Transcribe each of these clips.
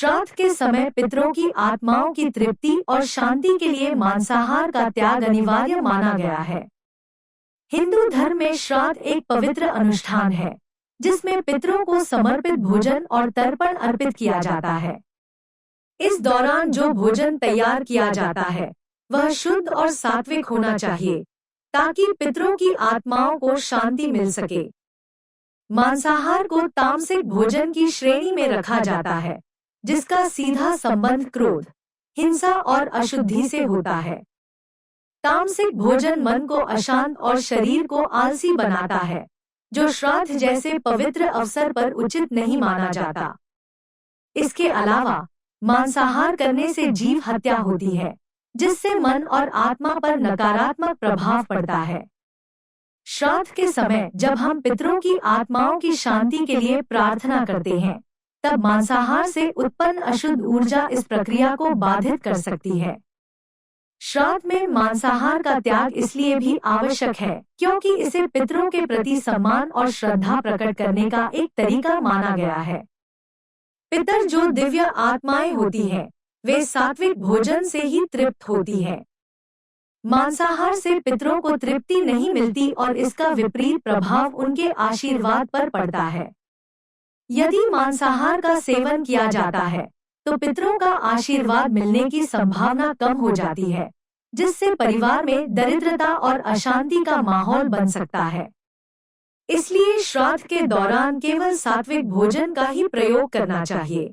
श्राद्ध के समय पितरों की आत्माओं की तृप्ति और शांति के लिए मांसाहार का त्याग अनिवार्य माना गया है। हिंदू धर्म में श्राद्ध एक पवित्र अनुष्ठान है जिसमें पितरों को समर्पित भोजन और तर्पण अर्पित किया जाता है। इस दौरान जो भोजन तैयार किया जाता है वह शुद्ध और सात्विक होना चाहिए ताकि पितरों की आत्माओं को शांति मिल सके। मांसाहार को तामसिक भोजन की श्रेणी में रखा जाता है जिसका सीधा संबंध क्रोध, हिंसा और अशुद्धि से होता है। तामसिक भोजन मन को अशांत और शरीर को आलसी बनाता है, जो श्राद्ध जैसे पवित्र अवसर पर उचित नहीं माना जाता। इसके अलावा मांसाहार करने से जीव हत्या होती है, जिससे मन और आत्मा पर नकारात्मक प्रभाव पड़ता है। श्राद्ध के समय जब हम पितरों की आत्माओं की शांति के लिए प्रार्थना करते हैं, तब मांसाहार से उत्पन्न अशुद्ध ऊर्जा इस प्रक्रिया को बाधित कर सकती है। श्राद्ध में मांसाहार का त्याग इसलिए भी आवश्यक है क्योंकि इसे पितरों के प्रति सम्मान और श्रद्धा प्रकट करने का एक तरीका माना गया है। पितर जो दिव्य आत्माएं होती हैं, वे सात्विक भोजन से ही तृप्त होती हैं। मांसाहार से पितरों को तृप्ति नहीं मिलती और इसका विपरीत प्रभाव उनके आशीर्वाद पर पड़ता है। यदि मांसाहार का सेवन किया जाता है तो पितरों का आशीर्वाद मिलने की संभावना कम हो जाती है, जिससे परिवार में दरिद्रता और अशांति का माहौल बन सकता है। इसलिए श्राद्ध के दौरान केवल सात्विक भोजन का ही प्रयोग करना चाहिए।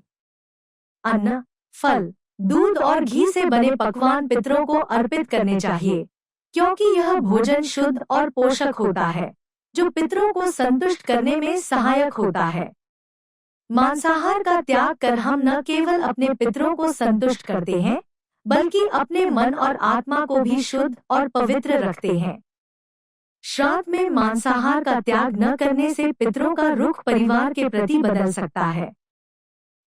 अन्न, फल, दूध और घी से बने पकवान पितरों को अर्पित करने चाहिए क्योंकि यह भोजन शुद्ध और पोषक होता है, जो पितरों को संतुष्ट करने में सहायक होता है। मांसाहार का त्याग कर हम न केवल अपने पितरों को संतुष्ट करते हैं, बल्कि अपने मन और आत्मा को भी शुद्ध और पवित्र रखते हैं। श्राद्ध में मांसाहार का त्याग न करने से पितरों का रुख परिवार के प्रति बदल सकता है।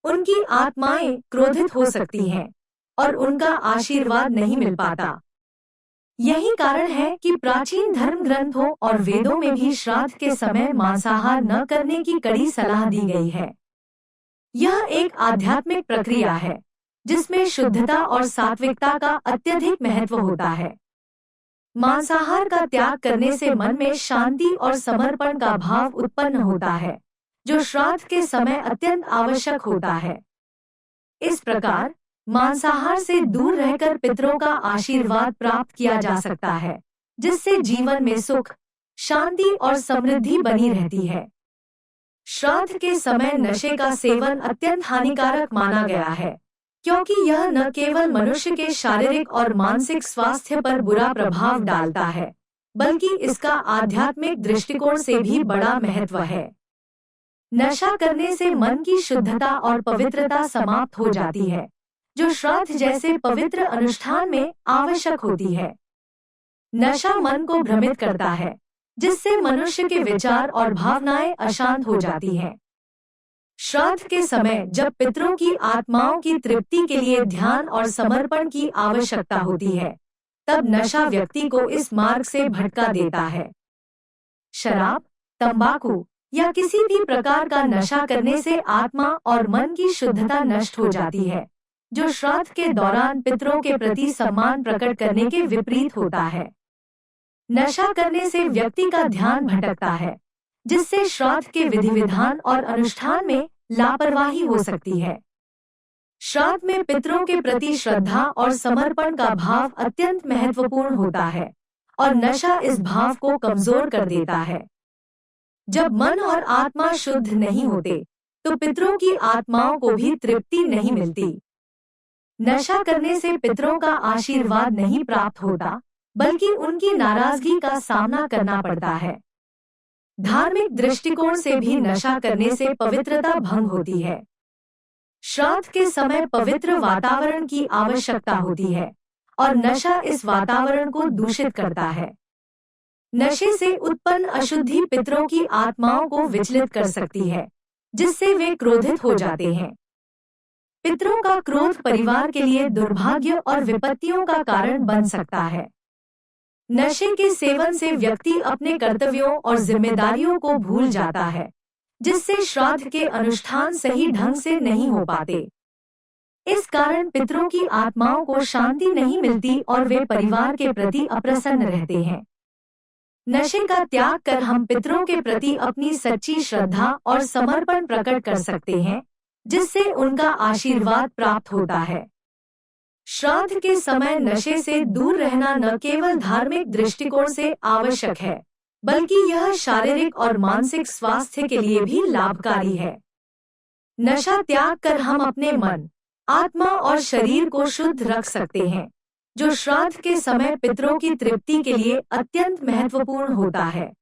उनकी आत्माएं क्रोधित हो सकती हैं और उनका आशीर्वाद नहीं मिल पाता। यही कारण है कि प्राचीन धर्म ग्रंथों और वेदों में भी श्राद्ध के समय मांसाहार न करने की कड़ी सलाह दी गई है। यह एक आध्यात्मिक प्रक्रिया है जिसमें शुद्धता और सात्विकता का अत्यधिक महत्व होता है। मांसाहार का त्याग करने से मन में शांति और समर्पण का भाव उत्पन्न होता है, जो श्राद्ध के समय अत्यंत आवश्यक होता है। इस प्रकार मांसाहार से दूर रहकर पितरों का आशीर्वाद प्राप्त किया जा सकता है, जिससे जीवन में सुख, शांति और समृद्धि बनी रहती है। श्राद्ध के समय नशे का सेवन अत्यंत हानिकारक माना गया है क्योंकि यह न केवल मनुष्य के शारीरिक और मानसिक स्वास्थ्य पर बुरा प्रभाव डालता है, बल्कि इसका आध्यात्मिक दृष्टिकोण से भी बड़ा महत्व है। नशा करने से मन की शुद्धता और पवित्रता समाप्त हो जाती है, जो श्राद्ध जैसे पवित्र अनुष्ठान में आवश्यक होती है। नशा मन को भ्रमित करता है, जिससे मनुष्य के विचार और भावनाएं अशांत हो जाती हैं। श्राद्ध के समय जब पितरों की आत्माओं की तृप्ति के लिए ध्यान और समर्पण की आवश्यकता होती है, तब नशा व्यक्ति को इस मार्ग से भटका देता है। शराब, तंबाकू या किसी भी प्रकार का नशा करने से आत्मा और मन की शुद्धता नष्ट हो जाती है, जो श्राद्ध के दौरान पितरों के प्रति सम्मान प्रकट करने के विपरीत होता है। नशा करने से व्यक्ति का ध्यान भटकता है, जिससे श्राद्ध के विधि विधान और अनुष्ठान में लापरवाही हो सकती है। श्राद्ध में पितरों के प्रति श्रद्धा और समर्पण का भाव अत्यंत महत्वपूर्ण होता है और नशा इस भाव को कमजोर कर देता है। जब मन और आत्मा शुद्ध नहीं होते, तो पितरों की आत्माओं को भी तृप्ति नहीं मिलती। नशा करने से पितरों का आशीर्वाद नहीं प्राप्त होता, बल्कि उनकी नाराजगी का सामना करना पड़ता है। धार्मिक दृष्टिकोण से भी नशा करने से पवित्रता भंग होती है। श्राद्ध के समय पवित्र वातावरण की आवश्यकता होती है और नशा इस वातावरण को दूषित करता है। नशे से उत्पन्न अशुद्धि पितरों की आत्माओं को विचलित कर सकती है, जिससे वे क्रोधित हो जाते हैं। पितरों का क्रोध परिवार के लिए दुर्भाग्य और विपत्तियों का कारण बन सकता है। नशे के सेवन से व्यक्ति अपने कर्तव्यों और जिम्मेदारियों को भूल जाता है, जिससे श्राद्ध के अनुष्ठान सही ढंग से नहीं हो पाते। इस कारण पितरों की आत्माओं को शांति नहीं मिलती और वे परिवार के प्रति अप्रसन्न रहते हैं। नशे का त्याग कर हम पितरों के प्रति अपनी सच्ची श्रद्धा और समर्पण प्रकट कर सकते हैं, जिससे उनका आशीर्वाद प्राप्त होता है। श्राद्ध के समय नशे से दूर रहना न केवल धार्मिक दृष्टिकोण से आवश्यक है, बल्कि यह शारीरिक और मानसिक स्वास्थ्य के लिए भी लाभकारी है। नशा त्याग कर हम अपने मन, आत्मा और शरीर को शुद्ध रख सकते हैं, जो श्राद्ध के समय पितरों की तृप्ति के लिए अत्यंत महत्वपूर्ण होता है।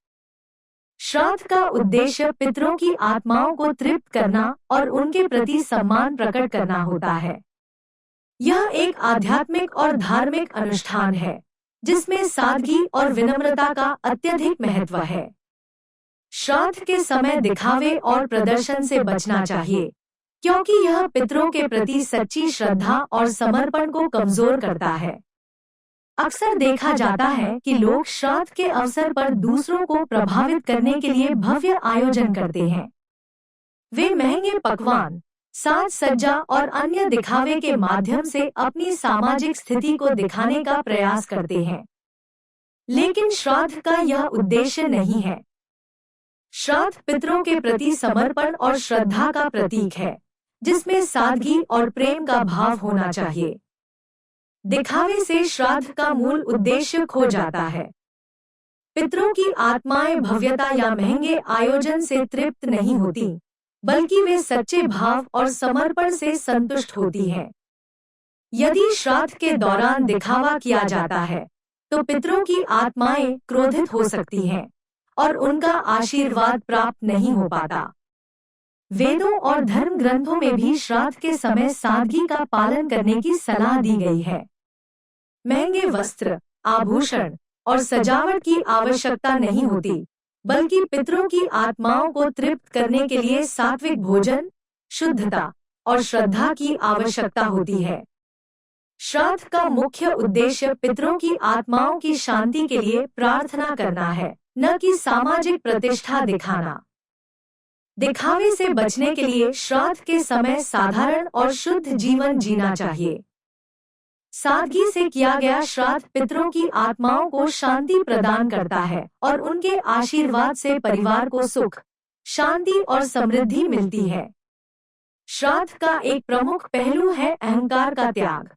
श्राद्ध का उद्देश्य पितरों की आत्माओं को तृप्त करना और उनके प्रति सम्मान प्रकट करना होता है। यह एक आध्यात्मिक और धार्मिक अनुष्ठान है, जिसमें सादगी और विनम्रता का अत्यधिक महत्व है। श्राद्ध के समय दिखावे और प्रदर्शन से बचना चाहिए, क्योंकि यह पितरों के प्रति सच्ची श्रद्धा और समर्पण को कमजोर करता है। अक्सर देखा जाता है कि लोग श्राद्ध के अवसर पर दूसरों को प्रभावित करने के लिए भव्य आयोजन करते हैं। वे महंगे पकवान, साज सज्जा और अन्य दिखावे के माध्यम से अपनी सामाजिक स्थिति को दिखाने का प्रयास करते हैं, लेकिन श्राद्ध का यह उद्देश्य नहीं है। श्राद्ध पितरों के प्रति समर्पण और श्रद्धा का प्रतीक है, जिसमें सादगी और प्रेम का भाव होना चाहिए। दिखावे से श्राद्ध का मूल उद्देश्य खो जाता है। पितरों की आत्माएं भव्यता या महंगे आयोजन से तृप्त नहीं होती, बल्कि वे सच्चे भाव और समर्पण से संतुष्ट होती हैं। यदि श्राद्ध के दौरान दिखावा किया जाता है, तो पितरों की आत्माएं क्रोधित हो सकती हैं और उनका आशीर्वाद प्राप्त नहीं हो पाता। वेदों और धर्म ग्रंथों में भी श्राद्ध के समय सादगी का पालन करने की सलाह दी गई है। महंगे वस्त्र, आभूषण और सजावट की आवश्यकता नहीं होती, बल्कि पितरों की आत्माओं को तृप्त करने के लिए सात्विक भोजन, शुद्धता और श्रद्धा की आवश्यकता होती है। श्राद्ध का मुख्य उद्देश्य पितरों की आत्माओं की शांति के लिए प्रार्थना करना है, न कि सामाजिक प्रतिष्ठा दिखाना। दिखावे से बचने के लिए श्राद्ध के समय साधारण और शुद्ध जीवन जीना चाहिए। सादगी से किया गया श्राद्ध पितरों की आत्माओं को शांति प्रदान करता है और उनके आशीर्वाद से परिवार को सुख, शांति और समृद्धि मिलती है। श्राद्ध का एक प्रमुख पहलू है अहंकार का त्याग।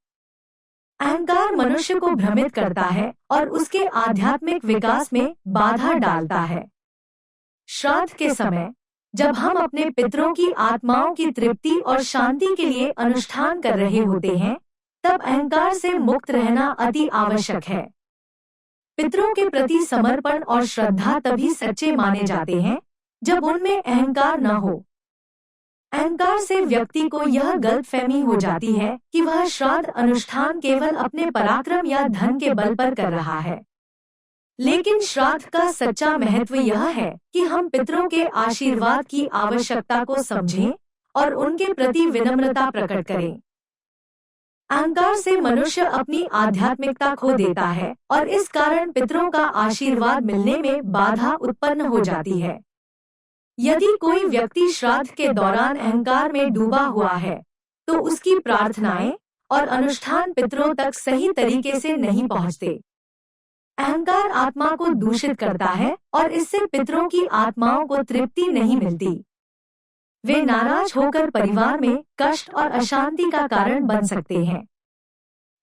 अहंकार मनुष्य को भ्रमित करता है और उसके आध्यात्मिक विकास में बाधा डालता है। श्राद्ध के समय जब हम अपने पितरों की आत्माओं की तृप्ति और शांति के लिए अनुष्ठान कर रहे होते हैं, तब अहंकार से मुक्त रहना अति आवश्यक है। पितरों के प्रति समर्पण और श्रद्धा तभी सच्चे माने जाते हैं जब उनमें अहंकार न हो। अहंकार से व्यक्ति को यह गलतफहमी हो जाती है कि वह श्राद्ध अनुष्ठान केवल अपने पराक्रम या धन के बल पर कर रहा है। लेकिन श्राद्ध का सच्चा महत्व यह है कि हम पितरों के आशीर्वाद की आवश्यकता को समझें और उनके प्रति विनम्रता प्रकट करें। अहंकार से मनुष्य अपनी आध्यात्मिकता खो देता है और इस कारण पितरों का आशीर्वाद मिलने में बाधा उत्पन्न हो जाती है। यदि कोई व्यक्ति श्राद्ध के दौरान अहंकार में डूबा हुआ है, तो उसकी प्रार्थनाएं और अनुष्ठान पितरों तक सही तरीके से नहीं पहुंचते। अहंकार आत्मा को दूषित करता है और इससे पितरों की आत्माओं को तृप्ति नहीं मिलती। वे नाराज होकर परिवार में कष्ट और अशांति का कारण बन सकते हैं।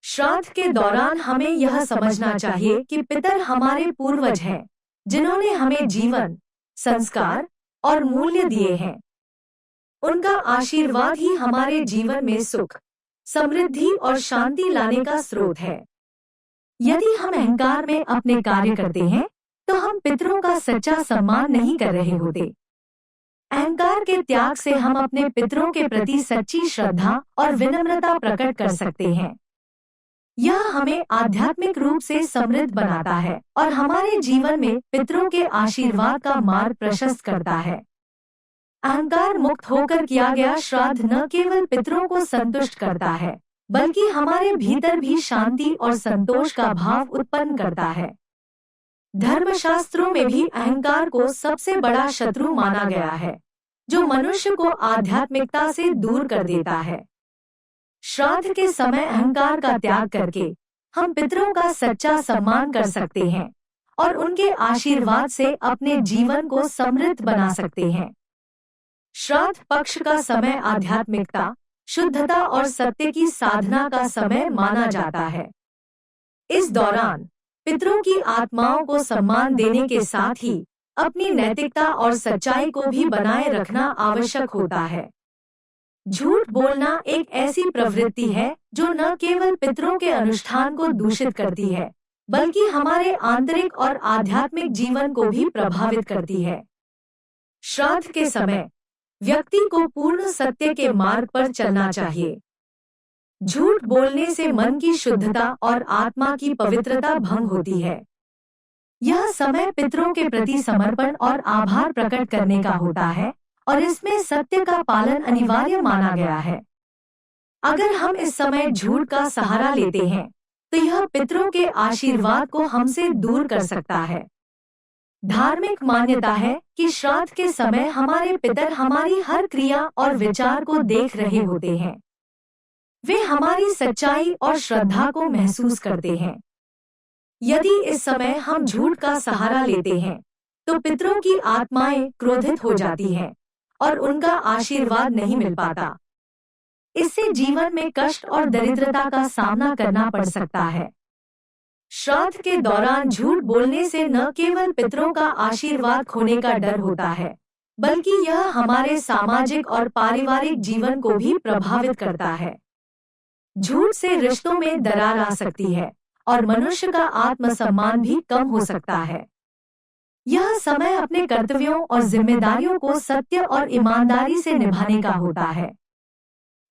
श्राद्ध के दौरान हमें यह समझना चाहिए कि पितर हमारे पूर्वज हैं, जिन्होंने हमें जीवन, संस्कार और मूल्य दिए हैं। उनका आशीर्वाद ही हमारे जीवन में सुख, समृद्धि और शांति लाने का स्रोत है। यदि हम अहंकार में अपने कार्य करते हैं, तो हम पितरों का सच्चा सम्मान नहीं कर रहे होते। अहंकार के त्याग से हम अपने पितरों के प्रति सच्ची श्रद्धा और विनम्रता प्रकट कर सकते हैं। यह हमें आध्यात्मिक रूप से समृद्ध बनाता है और हमारे जीवन में पितरों के आशीर्वाद का मार्ग प्रशस्त करता है। अहंकार मुक्त होकर किया गया श्राद्ध न केवल पितरों को संतुष्ट करता है, बल्कि हमारे भीतर भी शांति और संतोष का भाव उत्पन्न करता है। धर्मशास्त्रों में भी अहंकार को सबसे बड़ा शत्रु माना गया है, जो मनुष्य को आध्यात्मिकता से दूर कर देता है। श्राद्ध के समय अहंकार का त्याग करके हम पितरों का सच्चा सम्मान कर सकते हैं और उनके आशीर्वाद से अपने जीवन को समृद्ध बना सकते हैं। श्राद्ध पक्ष का समय आध्यात्मिकता, शुद्धता और सत्य की साधना का समय माना जाता है। इस दौरान पितरों की आत्माओं को सम्मान देने के साथ ही अपनी नैतिकता और सच्चाई को भी बनाए रखना आवश्यक होता है। झूठ बोलना एक ऐसी प्रवृत्ति है जो न केवल पितरों के अनुष्ठान को दूषित करती है, बल्कि हमारे आंतरिक और आध्यात्मिक जीवन को भी प्रभावित करती है। श्राद्ध के समय व्यक्ति को पूर्ण सत्य के मार्ग पर चलना चाहिए। झूठ बोलने से मन की शुद्धता और आत्मा की पवित्रता भंग होती है। यह समय पितरों के प्रति समर्पण और आभार प्रकट करने का होता है और इसमें सत्य का पालन अनिवार्य माना गया है। अगर हम इस समय झूठ का सहारा लेते हैं तो यह पितरों के आशीर्वाद को हमसे दूर कर सकता है। धार्मिक मान्यता है कि श्राद्ध के समय हमारे पितर हमारी हर क्रिया और विचार को देख रहे होते हैं। वे हमारी सच्चाई और श्रद्धा को महसूस करते हैं। यदि इस समय हम झूठ का सहारा लेते हैं तो पितरों की आत्माएं क्रोधित हो जाती हैं और उनका आशीर्वाद नहीं मिल पाता। इससे जीवन में कष्ट और दरिद्रता का सामना करना पड़ सकता है। श्राद्ध के दौरान झूठ बोलने से न केवल पितरों का आशीर्वाद खोने का डर होता है, बल्कि यह हमारे सामाजिक और पारिवारिक जीवन को भी प्रभावित करता है। झूठ से रिश्तों में दरार आ सकती है और मनुष्य का आत्मसम्मान भी कम हो सकता है। यह समय अपने कर्तव्यों और जिम्मेदारियों को सत्य और ईमानदारी से निभाने का होता है।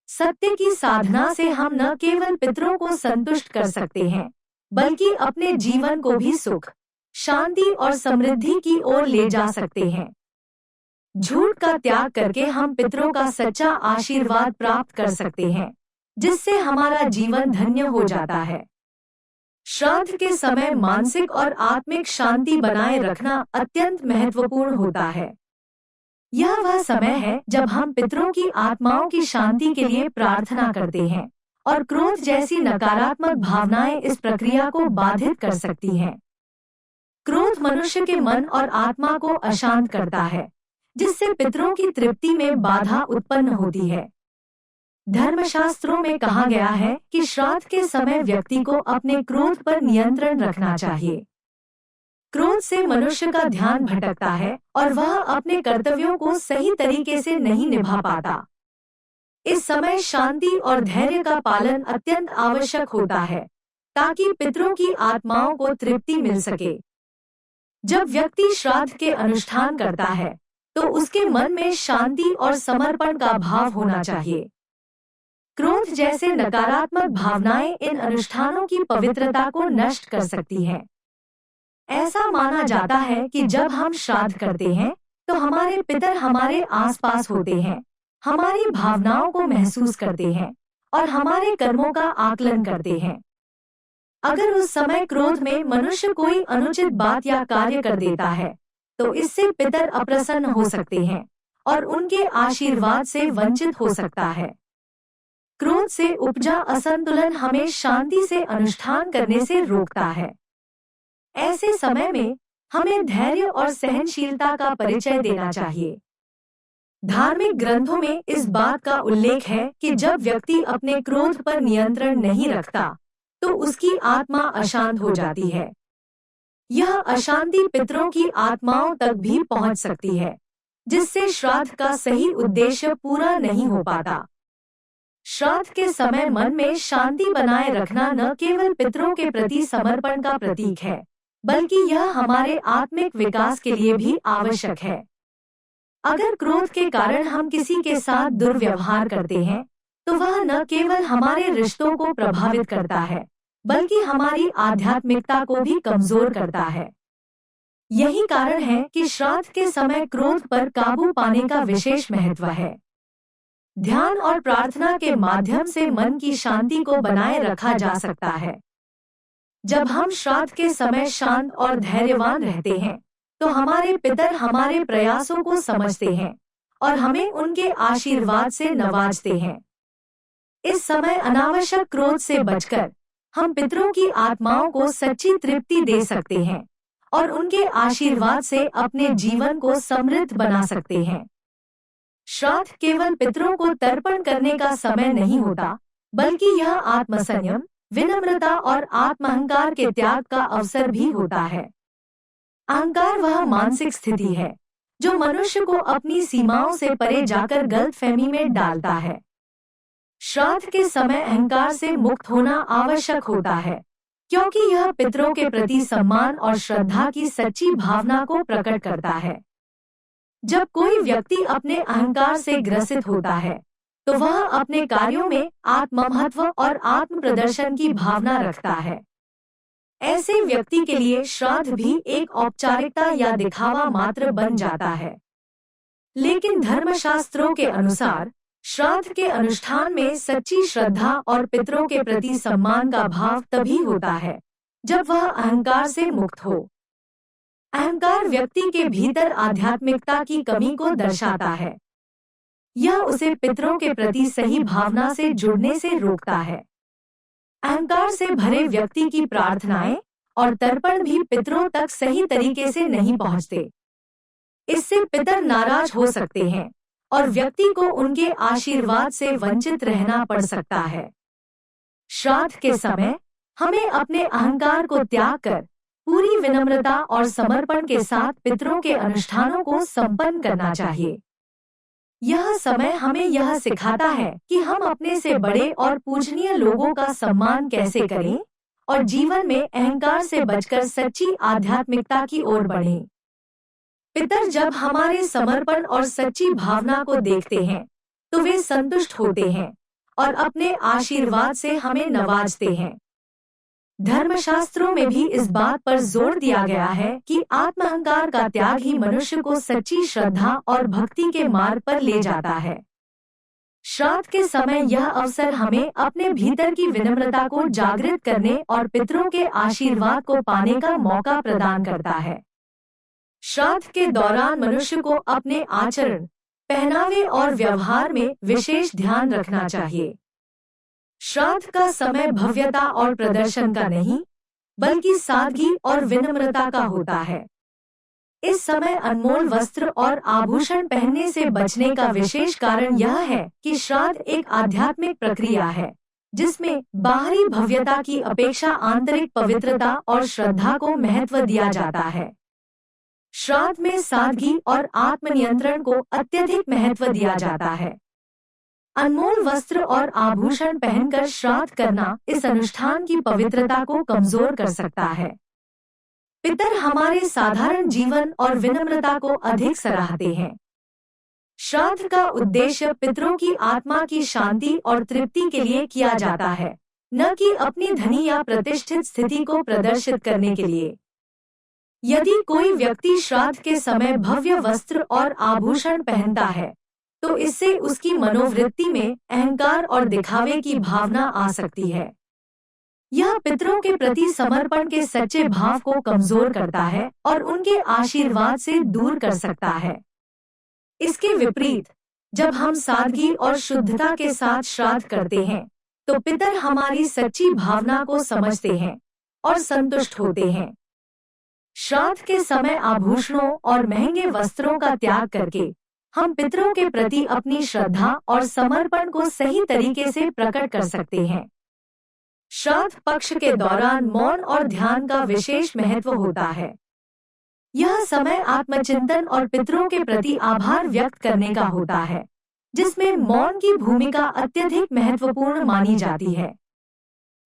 सत्य की साधना से हम न केवल पितरों को संतुष्ट कर सकते हैं, बल्कि अपने जीवन को भी सुख, शांति और समृद्धि की ओर ले जा सकते हैं। झूठ का त्याग करके हम पितरों का सच्चा आशीर्वाद प्राप्त कर सकते हैं, जिससे हमारा जीवन धन्य हो जाता है। श्राद्ध के समय मानसिक और आत्मिक शांति बनाए रखना अत्यंत महत्वपूर्ण होता है। यह वह समय है जब हम पितरों की आत्माओं की शांति के लिए प्रार्थना करते हैं और क्रोध जैसी नकारात्मक भावनाएं इस प्रक्रिया को बाधित कर सकती हैं। क्रोध मनुष्य के मन और आत्मा को अशांत करता है, जिससे पितरों की तृप्ति में बाधा उत्पन्न होती है। धर्मशास्त्रों में कहा गया है कि श्राद्ध के समय व्यक्ति को अपने क्रोध पर नियंत्रण रखना चाहिए। क्रोध से मनुष्य का ध्यान भटकता है और वह अपने कर्तव्यों को सही तरीके से नहीं निभा पाता। इस समय शांति और धैर्य का पालन अत्यंत आवश्यक होता है, ताकि पितरों की आत्माओं को तृप्ति मिल सके। जब व्यक्ति श्राद्ध के अनुष्ठान करता है, तो उसके मन में शांति और समर्पण का भाव होना चाहिए। क्रोध जैसे नकारात्मक भावनाएं इन अनुष्ठानों की पवित्रता को नष्ट कर सकती हैं। ऐसा माना जाता है कि जब हम श्राद्ध करते हैं, तो हमारे पितर हमारे आसपास होते हैं, हमारी भावनाओं को महसूस करते हैं और हमारे कर्मों का आकलन करते हैं। अगर उस समय क्रोध में मनुष्य कोई अनुचित बात या कार्य कर देता है, तो इससे पितर अप्रसन्न हो सकते हैं और उनके आशीर्वाद से वंचित हो सकता है। क्रोध से उपजा असंतुलन हमें शांति से अनुष्ठान करने से रोकता है। ऐसे समय में हमें धैर्य और सहनशीलता का परिचय देना चाहिए। धार्मिक ग्रंथों में इस बात का उल्लेख है कि जब व्यक्ति अपने क्रोध पर नियंत्रण नहीं रखता, तो उसकी आत्मा अशांत हो जाती है। यह अशांति पितरों की आत्माओं तक भी पहुंच सकती है, जिससे श्राद्ध का सही उद्देश्य पूरा नहीं हो पाता। श्राद्ध के समय मन में शांति बनाए रखना न केवल पितरों के प्रति समर्पण का प्रतीक है, बल्कि यह हमारे आत्मिक विकास के लिए भी आवश्यक है। अगर क्रोध के कारण हम किसी के साथ दुर्व्यवहार करते हैं, तो वह न केवल हमारे रिश्तों को प्रभावित करता है, बल्कि हमारी आध्यात्मिकता को भी कमजोर करता है। यही कारण है कि श्राद्ध के समय क्रोध पर काबू पाने का विशेष महत्व है। ध्यान और प्रार्थना के माध्यम से मन की शांति को बनाए रखा जा सकता है। जब हम श्राद्ध के समय शांत और धैर्यवान रहते हैं, तो हमारे पितर हमारे प्रयासों को समझते हैं और हमें उनके आशीर्वाद से नवाजते हैं। इस समय अनावश्यक क्रोध से बचकर हम पितरों की आत्माओं को सच्ची तृप्ति दे सकते हैं और उनके आशीर्वाद से अपने जीवन को समृद्ध बना सकते हैं। श्राद्ध केवल पितरों को तर्पण करने का समय नहीं होता, बल्कि यह आत्मसंयम, विनम्रता और आत्मअहंकार के त्याग का अवसर भी होता है। अहंकार वह मानसिक स्थिति है जो मनुष्य को अपनी सीमाओं से परे जाकर गलतफहमी में डालता है। श्राद्ध के समय अहंकार से मुक्त होना आवश्यक होता है, क्योंकि यह पितरों के प्रति सम्मान और श्रद्धा की सच्ची भावना को प्रकट करता है। जब कोई व्यक्ति अपने अहंकार से ग्रसित होता है, तो वह अपने कार्यों में आत्ममहत्व और आत्म प्रदर्शन की भावना रखता है। ऐसे व्यक्ति के लिए श्राद्ध भी एक औपचारिकता या दिखावा मात्र बन जाता है। लेकिन धर्मशास्त्रों के अनुसार श्राद्ध के अनुष्ठान में सच्ची श्रद्धा और पितरों के प्रति सम्मान का भाव तभी होता है जब वह अहंकार से मुक्त हो। अहंकार व्यक्ति के भीतर आध्यात्मिकता की कमी को दर्शाता है। यह उसे पितरों के प्रति सही भावना से जुड़ने से रोकता है। अहंकार से भरे व्यक्ति की प्रार्थनाएं और तर्पण भी पितरों तक सही तरीके से नहीं पहुंचते। इससे पितर नाराज हो सकते हैं और व्यक्ति को उनके आशीर्वाद से वंचित रहना पड़ सकता है। श्राद्ध के समय हमें अपने अहंकार को त्याग कर पूरी विनम्रता और समर्पण के साथ पितरों के अनुष्ठानों को संपन्न करना चाहिए। यह समय हमें यह सिखाता है कि हम अपने से बड़े और पूजनीय लोगों का सम्मान कैसे करें और जीवन में अहंकार से बचकर सच्ची आध्यात्मिकता की ओर बढ़ें। पितर जब हमारे समर्पण और सच्ची भावना को देखते हैं, तो वे संतुष्ट होते हैं और अपने आशीर्वाद से हमें नवाजते हैं। धर्मशास्त्रों में भी इस बात पर जोर दिया गया है कि आत्मअहंकार का त्याग ही मनुष्य को सच्ची श्रद्धा और भक्ति के मार्ग पर ले जाता है। श्राद्ध के समय यह अवसर हमें अपने भीतर की विनम्रता को जागृत करने और पितरों के आशीर्वाद को पाने का मौका प्रदान करता है। श्राद्ध के दौरान मनुष्य को अपने आचरण, पहनावे और व्यवहार में विशेष ध्यान रखना चाहिए। श्राद्ध का समय भव्यता और प्रदर्शन का नहीं, बल्कि सादगी और विनम्रता का होता है। इस समय अनमोल वस्त्र और आभूषण पहनने से बचने का विशेष कारण यह है कि श्राद्ध एक आध्यात्मिक प्रक्रिया है, जिसमें बाहरी भव्यता की अपेक्षा आंतरिक पवित्रता और श्रद्धा को महत्व दिया जाता है। श्राद्ध में सादगी और आत्मनियंत्रण को अत्यधिक महत्व दिया जाता है। अनमोल वस्त्र और आभूषण पहनकर श्राद्ध करना इस अनुष्ठान की पवित्रता को कमजोर कर सकता है। पितर हमारे साधारण जीवन और विनम्रता को अधिक सराहते हैं। श्राद्ध का उद्देश्य पितरों की आत्मा की शांति और तृप्ति के लिए किया जाता है, न कि अपनी धनी या प्रतिष्ठित स्थिति को प्रदर्शित करने के लिए। यदि कोई व्यक्ति श्राद्ध के समय भव्य वस्त्र और आभूषण पहनता है, तो इससे उसकी मनोवृत्ति में अहंकार और दिखावे की भावना आ सकती है। यह पितरों के प्रति समर्पण के सच्चे भाव को कमजोर करता है और उनके आशीर्वाद से दूर कर सकता है। इसके विपरीत, जब हम सादगी और शुद्धता के साथ श्राद्ध करते हैं, तो पितर हमारी सच्ची भावना को समझते हैं और संतुष्ट होते हैं। श्राद्ध के समय आभूषणों और महंगे वस्त्रों का त्याग करके हम पितरों के प्रति अपनी श्रद्धा और समर्पण को सही तरीके से प्रकट कर सकते हैं। श्राद्ध पक्ष के दौरान मौन और ध्यान का विशेष महत्व होता है। यह समय आत्मचिंतन और पितरों के प्रति आभार व्यक्त करने का होता है, जिसमें मौन की भूमिका अत्यधिक महत्वपूर्ण मानी जाती है।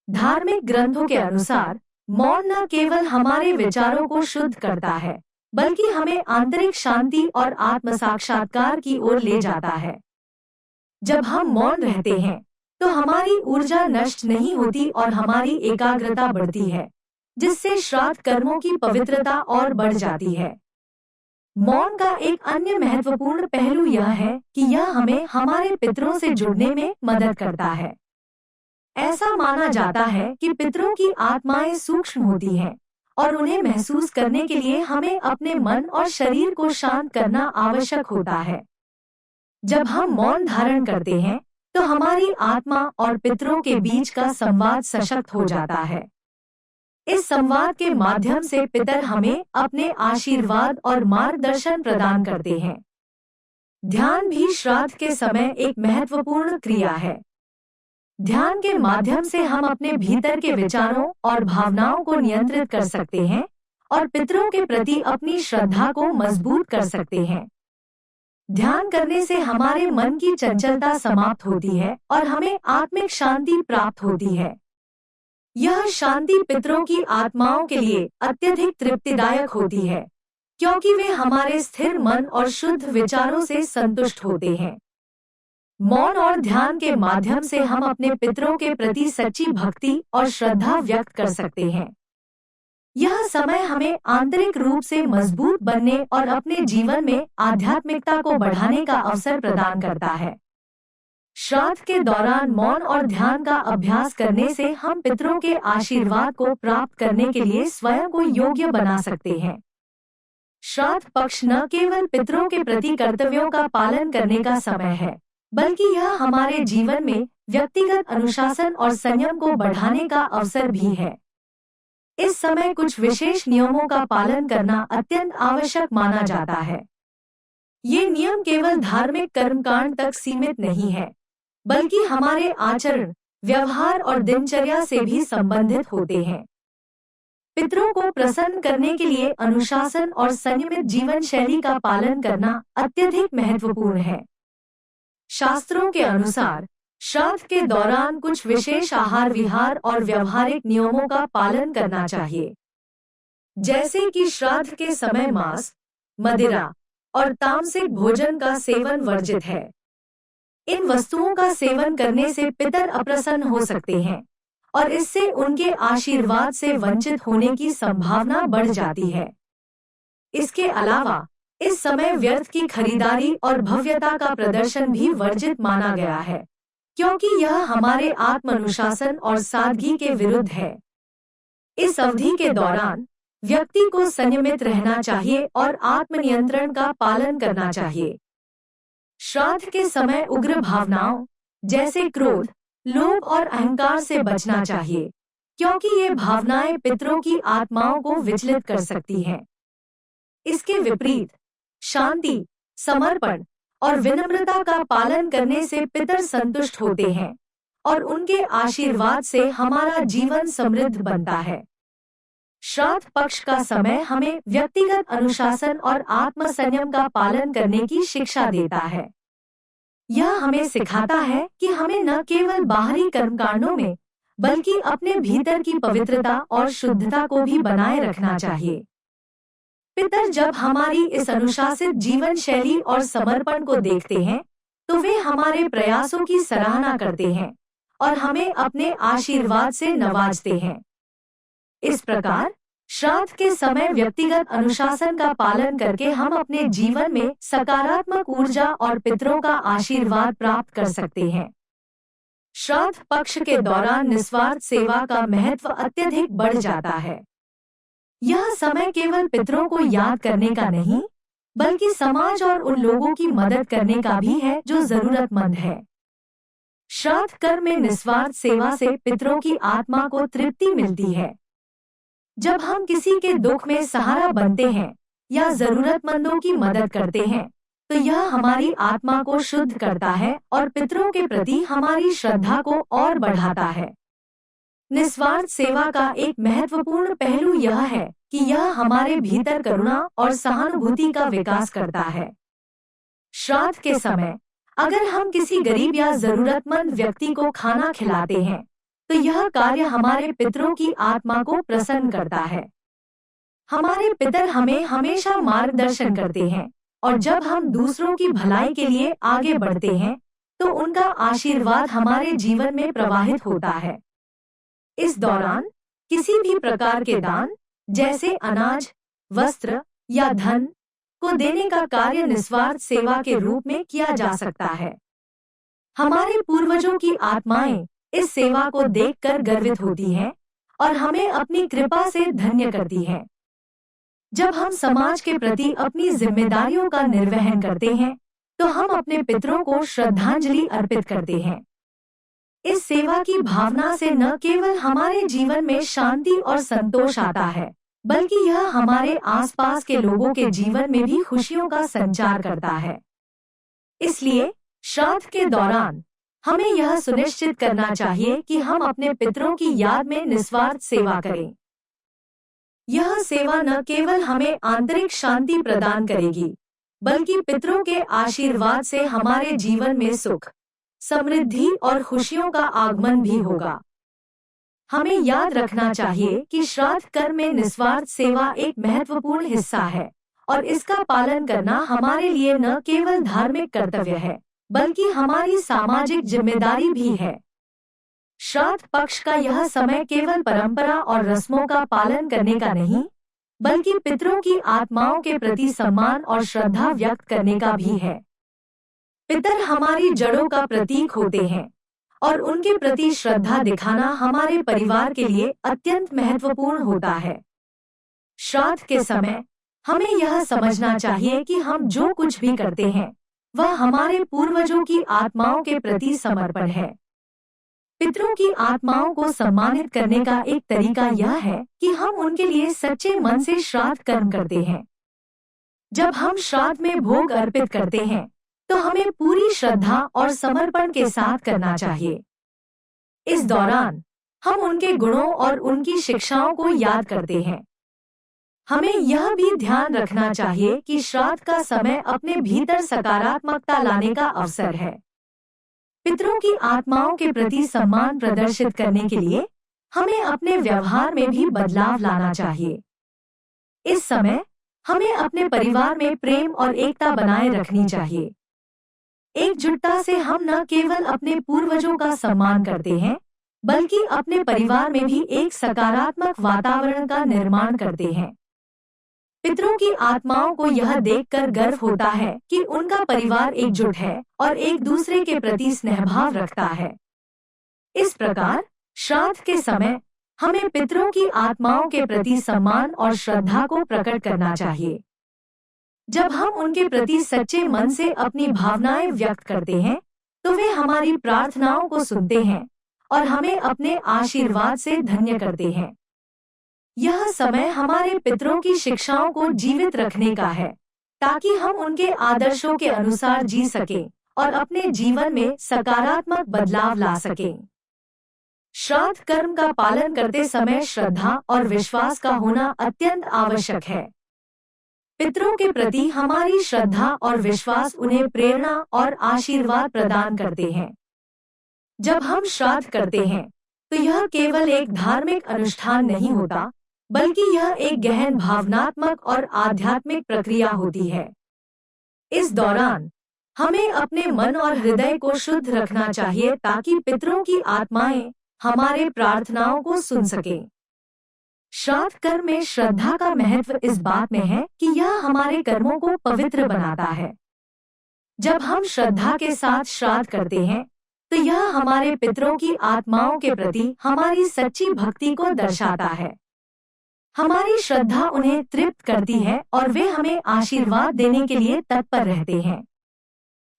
धार्मिक ग्रंथों के अनुसार मौन न केवल हमारे विचारों को शुद्ध करता है, बल्कि हमें आंतरिक शांति और आत्म साक्षात्कार की ओर ले जाता है। जब हम मौन रहते हैं, तो हमारी ऊर्जा नष्ट नहीं होती और हमारी एकाग्रता बढ़ती है, जिससे श्राद्ध कर्मों की पवित्रता और बढ़ जाती है। मौन का एक अन्य महत्वपूर्ण पहलू यह है कि यह हमें हमारे पितरों से जुड़ने में मदद करता है। ऐसा माना जाता है कि पितरों की आत्माएं सूक्ष्म होती हैं और उन्हें महसूस करने के लिए हमें अपने मन और शरीर को शांत करना आवश्यक होता है। जब हम मौन धारण करते हैं, तो हमारी आत्मा और पितरों के बीच का संवाद सशक्त हो जाता है। इस संवाद के माध्यम से पितर हमें अपने आशीर्वाद और मार्गदर्शन प्रदान करते हैं। ध्यान भी श्राद्ध के समय एक महत्वपूर्ण क्रिया है। ध्यान के माध्यम से हम अपने भीतर के विचारों और भावनाओं को नियंत्रित कर सकते हैं और पितरों के प्रति अपनी श्रद्धा को मजबूत कर सकते हैं। ध्यान करने से हमारे मन की चंचलता समाप्त होती है और हमें आत्मिक शांति प्राप्त होती है। यह शांति पितरों की आत्माओं के लिए अत्यधिक तृप्तिदायक होती है, क्योंकि वे हमारे स्थिर मन और शुद्ध विचारों से संतुष्ट होते हैं। मौन और ध्यान के माध्यम से हम अपने पितरों के प्रति सच्ची भक्ति और श्रद्धा व्यक्त कर सकते हैं। यह समय हमें आंतरिक रूप से मजबूत बनने और अपने जीवन में आध्यात्मिकता को बढ़ाने का अवसर प्रदान करता है। श्राद्ध के दौरान मौन और ध्यान का अभ्यास करने से हम पितरों के आशीर्वाद को प्राप्त करने के लिए स्वयं को योग्य बना सकते हैं। श्राद्ध पक्ष न केवल पितरों के प्रति कर्तव्यों का पालन करने का समय है, बल्कि यह हमारे जीवन में व्यक्तिगत अनुशासन और संयम को बढ़ाने का अवसर भी है। इस समय कुछ विशेष नियमों का पालन करना अत्यंत आवश्यक माना जाता है। ये नियम केवल धार्मिक कर्मकांड तक सीमित नहीं है, बल्कि हमारे आचरण, व्यवहार और दिनचर्या से भी संबंधित होते हैं। पितरों को प्रसन्न करने के लिए अनुशासन और संयमित जीवन शैली का पालन करना अत्यधिक महत्वपूर्ण है। शास्त्रों के अनुसार श्राद्ध के दौरान कुछ विशेष आहार विहार और व्यवहारिक नियमों का पालन करना चाहिए, जैसे कि श्राद्ध के समय मांस, मदिरा और तामसिक भोजन का सेवन वर्जित है। इन वस्तुओं का सेवन करने से पितर अप्रसन्न हो सकते हैं और इससे उनके आशीर्वाद से वंचित होने की संभावना बढ़ जाती है। इसके अलावा इस समय व्यर्थ की खरीदारी और भव्यता का प्रदर्शन भी वर्जित माना गया है, क्योंकि यह हमारे आत्म अनुशासन और सादगी के विरुद्ध है। इस अवधि के दौरान व्यक्ति को संयमित रहना चाहिए और आत्मनियंत्रण का पालन करना चाहिए। श्राद्ध के समय उग्र भावनाओं जैसे क्रोध, लोभ और अहंकार से बचना चाहिए, क्योंकि ये भावनाएं पितरों की आत्माओं को विचलित कर सकती हैं। इसके विपरीत शांति, समर्पण और विनम्रता का पालन करने से पितर संतुष्ट होते हैं और उनके आशीर्वाद से हमारा जीवन समृद्ध बनता है। श्राद्ध पक्ष का समय हमें व्यक्तिगत अनुशासन और आत्म संयम का पालन करने की शिक्षा देता है। यह हमें सिखाता है कि हमें न केवल बाहरी कर्मकांडों में, बल्कि अपने भीतर की पवित्रता और शुद्धता को भी बनाए रखना चाहिए। पितर जब हमारी इस अनुशासित जीवन शैली और समर्पण को देखते हैं, तो वे हमारे प्रयासों की सराहना करते हैं और हमें अपने आशीर्वाद से नवाजते हैं। इस प्रकार श्राद्ध के समय व्यक्तिगत अनुशासन का पालन करके हम अपने जीवन में सकारात्मक ऊर्जा और पितरों का आशीर्वाद प्राप्त कर सकते हैं। श्राद्ध पक्ष के दौरान निस्वार्थ सेवा का महत्व अत्यधिक बढ़ जाता है। यह समय केवल पितरों को याद करने का नहीं, बल्कि समाज और उन लोगों की मदद करने का भी है जो जरूरतमंद है। श्राद्ध कर्म में निस्वार्थ सेवा से पितरों की आत्मा को तृप्ति मिलती है। जब हम किसी के दुख में सहारा बनते हैं या जरूरतमंदों की मदद करते हैं, तो यह हमारी आत्मा को शुद्ध करता है और पितरों के प्रति हमारी श्रद्धा को और बढ़ाता है। निस्वार्थ सेवा का एक महत्वपूर्ण पहलू यह है कि यह हमारे भीतर करुणा और सहानुभूति का विकास करता है। श्राद्ध के समय अगर हम किसी गरीब या जरूरतमंद व्यक्ति को खाना खिलाते हैं, तो यह कार्य हमारे पितरों की आत्मा को प्रसन्न करता है। हमारे पितर हमें हमेशा मार्गदर्शन करते हैं और जब हम दूसरों की भलाई के लिए आगे बढ़ते हैं, तो उनका आशीर्वाद हमारे जीवन में प्रवाहित होता है। इस दौरान किसी भी प्रकार के दान, जैसे अनाज, वस्त्र या धन, को देने का कार्य निस्वार्थ सेवा के रूप में किया जा सकता है। हमारे पूर्वजों की आत्माएं इस सेवा को देखकर गर्वित होती हैं और हमें अपनी कृपा से धन्य करती हैं। जब हम समाज के प्रति अपनी जिम्मेदारियों का निर्वहन करते हैं, तो हम अपने पितरों को श्रद्धांजलि अर्पित करते हैं। इस सेवा की भावना से न केवल हमारे जीवन में शांति और संतोष आता है, बल्कि यह हमारे आसपास के लोगों के जीवन में भी खुशियों का संचार करता है। इसलिए श्राद्ध के दौरान हमें यह सुनिश्चित करना चाहिए कि हम अपने पितरों की याद में निस्वार्थ सेवा करें। यह सेवा न केवल हमें आंतरिक शांति प्रदान करेगी, बल्कि पितरों के आशीर्वाद से हमारे जीवन में सुख, समृद्धि और खुशियों का आगमन भी होगा। हमें याद रखना चाहिए कि श्राद्ध कर्म में निस्वार्थ सेवा एक महत्वपूर्ण हिस्सा है और इसका पालन करना हमारे लिए न केवल धार्मिक कर्तव्य है, बल्कि हमारी सामाजिक जिम्मेदारी भी है। श्राद्ध पक्ष का यह समय केवल परंपरा और रस्मों का पालन करने का नहीं, बल्कि पितरों की आत्माओं के प्रति सम्मान और श्रद्धा व्यक्त करने का भी है। पितर हमारी जड़ों का प्रतीक होते हैं और उनके प्रति श्रद्धा दिखाना हमारे परिवार के लिए अत्यंत महत्वपूर्ण होता है। श्राद्ध के समय हमें यह समझना चाहिए कि हम जो कुछ भी करते हैं वह हमारे पूर्वजों की आत्माओं के प्रति समर्पण है। पितरों की आत्माओं को सम्मानित करने का एक तरीका यह है कि हम उनके लिए सच्चे मन से श्राद्ध कर्म करते हैं। जब हम श्राद्ध में भोग अर्पित करते हैं, तो हमें पूरी श्रद्धा और समर्पण के साथ करना चाहिए। इस दौरान हम उनके गुणों और उनकी शिक्षाओं को याद करते हैं। हमें यह भी ध्यान रखना चाहिए कि श्राद्ध का समय अपने भीतर सकारात्मकता लाने का अवसर है। पितरों की आत्माओं के प्रति सम्मान प्रदर्शित करने के लिए हमें अपने व्यवहार में भी बदलाव लाना चाहिए। इस समय हमें अपने परिवार में प्रेम और एकता बनाए रखनी चाहिए। एकजुटता से हम न केवल अपने पूर्वजों का सम्मान करते हैं, बल्कि अपने परिवार में भी एक सकारात्मक वातावरण का निर्माण करते हैं। पितरों की आत्माओं को यह देखकर गर्व होता है कि उनका परिवार एकजुट है और एक दूसरे के प्रति स्नेहभाव रखता है। इस प्रकार श्राद्ध के समय हमें पितरों की आत्माओं के प्रति सम्मान और श्रद्धा को प्रकट करना चाहिए। जब हम उनके प्रति सच्चे मन से अपनी भावनाएं व्यक्त करते हैं, तो वे हमारी प्रार्थनाओं को सुनते हैं और हमें अपने आशीर्वाद से धन्य करते हैं। यह समय हमारे पितरों की शिक्षाओं को जीवित रखने का है, ताकि हम उनके आदर्शों के अनुसार जी सकें और अपने जीवन में सकारात्मक बदलाव ला सकें। श्राद्ध कर्म का पालन करते समय श्रद्धा और विश्वास का होना अत्यंत आवश्यक है। पितरों के प्रति हमारी श्रद्धा और विश्वास उन्हें प्रेरणा और आशीर्वाद प्रदान करते हैं। जब हम श्राद्ध करते हैं, तो यह केवल एक धार्मिक अनुष्ठान नहीं होता, बल्कि यह एक गहन भावनात्मक और आध्यात्मिक प्रक्रिया होती है। इस दौरान हमें अपने मन और हृदय को शुद्ध रखना चाहिए, ताकि पितरों की आत्माएं हमारे प्रार्थनाओं को सुन सकें। श्राद्ध कर्म में श्रद्धा का महत्व इस बात में है कि यह हमारे कर्मों को पवित्र बनाता है। जब हम श्रद्धा के साथ श्राद्ध करते हैं, तो यह हमारे पितरों की आत्माओं के प्रति हमारी सच्ची भक्ति को दर्शाता है। हमारी श्रद्धा उन्हें तृप्त करती है और वे हमें आशीर्वाद देने के लिए तत्पर रहते हैं।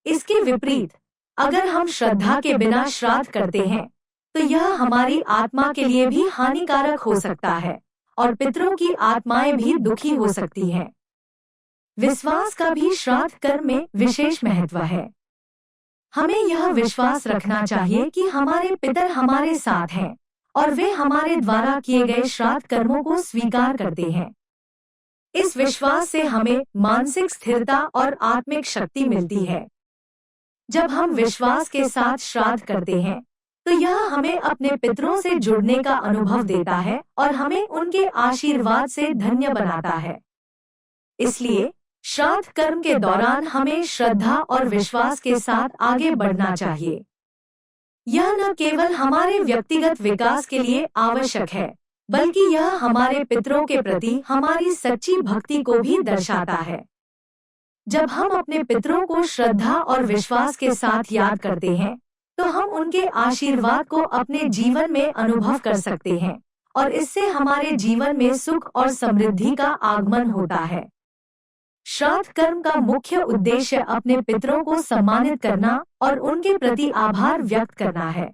इसके विपरीत, अगर हम श्रद्धा के बिना श्राद्ध करते हैं, तो यह हमारी आत्मा के लिए भी हानिकारक हो सकता है और पितरों की आत्माएं भी दुखी हो सकती हैं। विश्वास का भी श्राद्ध कर्म में विशेष महत्व है। हमें यह विश्वास रखना चाहिए कि हमारे पितर हमारे साथ हैं और वे हमारे द्वारा किए गए श्राद्ध कर्मों को स्वीकार करते हैं। इस विश्वास से हमें मानसिक स्थिरता और आत्मिक शक्ति मिलती है। जब हम विश्वास के साथ श्राद्ध करते हैं, तो यह हमें अपने पितरों से जुड़ने का अनुभव देता है और हमें उनके आशीर्वाद से धन्य बनाता है। इसलिए श्राद्ध कर्म के दौरान हमें श्रद्धा और विश्वास के साथ आगे बढ़ना चाहिए। यह न केवल हमारे व्यक्तिगत विकास के लिए आवश्यक है, बल्कि यह हमारे पितरों के प्रति हमारी सच्ची भक्ति को भी दर्शाता है। जब हम अपने पितरों को श्रद्धा और विश्वास के साथ याद करते हैं, तो हम उनके आशीर्वाद को अपने जीवन में अनुभव कर सकते हैं और इससे हमारे जीवन में सुख और समृद्धि का आगमन होता है। श्राद्ध कर्म का मुख्य उद्देश्य अपने पितरों को सम्मानित करना और उनके प्रति आभार व्यक्त करना है।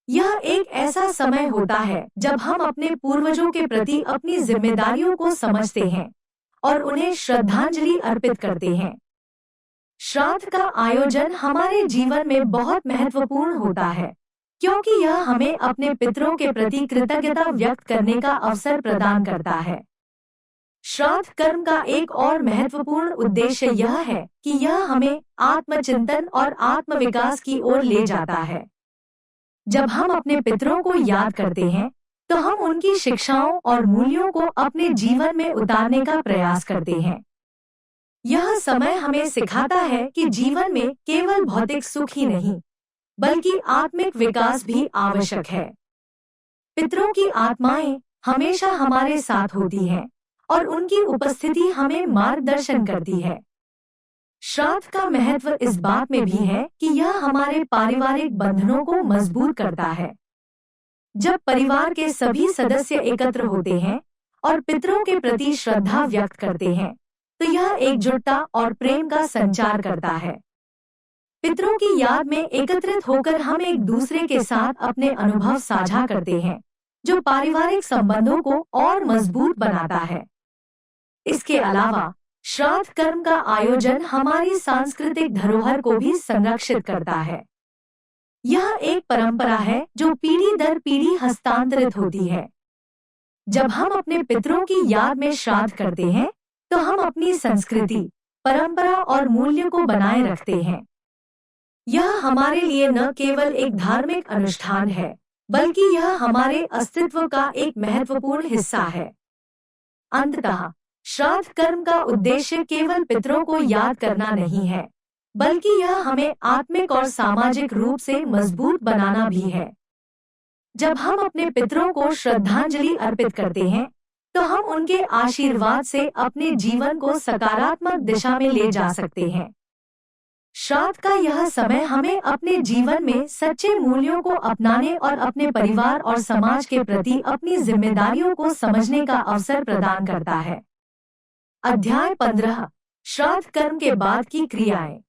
यह एक ऐसा समय होता है जब हम अपने पूर्वजों के प्रति अपनी जिम्मेदारियों को समझते हैं और उन्हें श्रद्धांजलि अर्पित करते हैं। श्राद्ध का आयोजन हमारे जीवन में बहुत महत्वपूर्ण होता है, क्योंकि यह हमें अपने पितरों के प्रति कृतज्ञता व्यक्त करने का अवसर प्रदान करता है। श्राद्ध कर्म का एक और महत्वपूर्ण उद्देश्य यह है कि यह हमें आत्मचिंतन और आत्मविकास की ओर ले जाता है। जब हम अपने पितरों को याद करते हैं, तो हम उनकी शिक्षाओं और मूल्यों को अपने जीवन में उतारने का प्रयास करते हैं। यह समय हमें सिखाता है कि जीवन में केवल भौतिक सुख ही नहीं, बल्कि आत्मिक विकास भी आवश्यक है। पितरों की आत्माएं हमेशा हमारे साथ होती हैं और उनकी उपस्थिति हमें मार्गदर्शन करती है। श्राद्ध का महत्व इस बात में भी है कि यह हमारे पारिवारिक बंधनों को मजबूत करता है। जब परिवार के सभी सदस्य एकत्र होते हैं और पितरों के प्रति श्रद्धा व्यक्त करते हैं, तो यह एकजुटता और प्रेम का संचार करता है। पितरों की याद में एकत्रित होकर हम एक दूसरे के साथ अपने अनुभव साझा करते हैं, जो पारिवारिक संबंधों को और मजबूत बनाता है। इसके अलावा श्राद्ध कर्म का आयोजन हमारी सांस्कृतिक धरोहर को भी संरक्षित करता है। यह एक परंपरा है जो पीढ़ी दर पीढ़ी हस्तांतरित होती है। जब हम अपने पितरों की याद में श्राद्ध करते हैं, तो हम अपनी संस्कृति, परंपरा और मूल्य को बनाए रखते हैं। यह हमारे लिए न केवल एक धार्मिक अनुष्ठान है, बल्कि यह हमारे अस्तित्व का एक महत्वपूर्ण हिस्सा है। अंततः श्राद्ध कर्म का उद्देश्य केवल पितरों को याद करना नहीं है, बल्कि यह हमें आत्मिक और सामाजिक रूप से मजबूत बनाना भी है। जब हम अपने पितरों को श्रद्धांजलि अर्पित करते हैं, तो हम उनके आशीर्वाद से अपने जीवन को सकारात्मक दिशा में ले जा सकते हैं। श्राद्ध का यह समय हमें अपने जीवन में सच्चे मूल्यों को अपनाने और अपने परिवार और समाज के प्रति अपनी जिम्मेदारियों को समझने का अवसर प्रदान करता है। अध्याय 15 श्राद्ध कर्म के बाद की क्रियाएं।